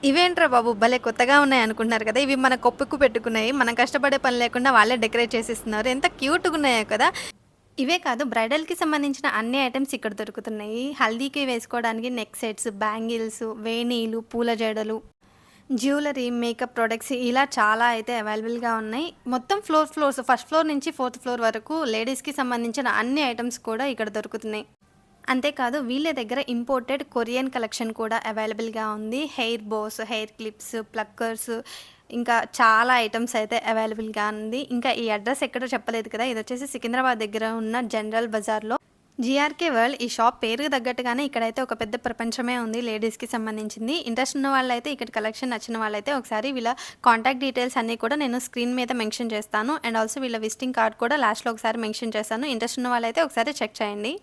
ఇవేంట్రా బాబు భలే కొత్తగా ఉన్నాయి అనుకుంటున్నారు కదా! ఇవి మన కొప్పుకు పెట్టుకున్నాయి. మనం కష్టపడే పని లేకుండా వాళ్ళే డెకరేట్ చేసిస్తున్నారు. ఎంత క్యూట్‌గున్నాయో కదా! ఇవే కాదు బ్రైడల్‌కి సంబంధించిన అన్ని ఐటెమ్స్ ఇక్కడ దొరుకుతున్నాయి. హల్దీకి వేసుకోవడానికి నెక్ సెట్స్, బ్యాంగిల్స్, వేణీలు, పూల జడలు, జ్యువెలరీ, మేకప్ ప్రొడక్ట్స్ ఇలా చాలా అయితే అవైలబుల్‌గా ఉన్నాయి. మొత్తం ఫ్లోర్స్ ఫస్ట్ ఫ్లోర్ నుంచి ఫోర్త్ ఫ్లోర్ వరకు లేడీస్‌కి సంబంధించిన అన్ని ఐటెమ్స్ కూడా ఇక్కడ దొరుకుతున్నాయి. అంతేకాదు వీళ్ళ దగ్గర ఇంపోర్టెడ్ కొరియన్ కలెక్షన్ కూడా అవైలబుల్‌గా ఉంది. Hair bows, hair clips, pluckers ఇంకా చాలా ఐటెమ్స్ అయితే అవైలబుల్‌గా ఉంది. ఇంకా ఈ అడ్రస్ ఎక్కడో చెప్పలేదు కదా! ఇదొచ్చేసి సికింద్రాబాద్ దగ్గర ఉన్న జనరల్ బజార్‌లో జీఆర్‌కే వరల్డ్. ఈ షాప్ పేరుకి తగ్గట్టుగానే ఇక్కడైతే ఒక పెద్ద ప్రపంచమే ఉంది లేడీస్‌కి సంబంధించింది. ఇంట్రెస్ట్ ఉన్న వాళ్ళైతే ఇక్కడ కలెక్షన్ నచ్చిన వాళ్ళైతే ఒకసారి వీళ్ళ కాంటాక్ట్ డీటెయిల్స్ అన్నీ కూడా నేను స్క్రీన్ మీద మెన్షన్ చేస్తాను. అండ్ ఆల్సో వీళ్ళ విజిటింగ్ కార్డ్ కూడా లాస్ట్‌లో ఒకసారి మెన్షన్ చేస్తాను. ఇంట్రెస్ట్ ఉన్న వాళ్ళైతే ఒకసారి చెక్ చేయండి.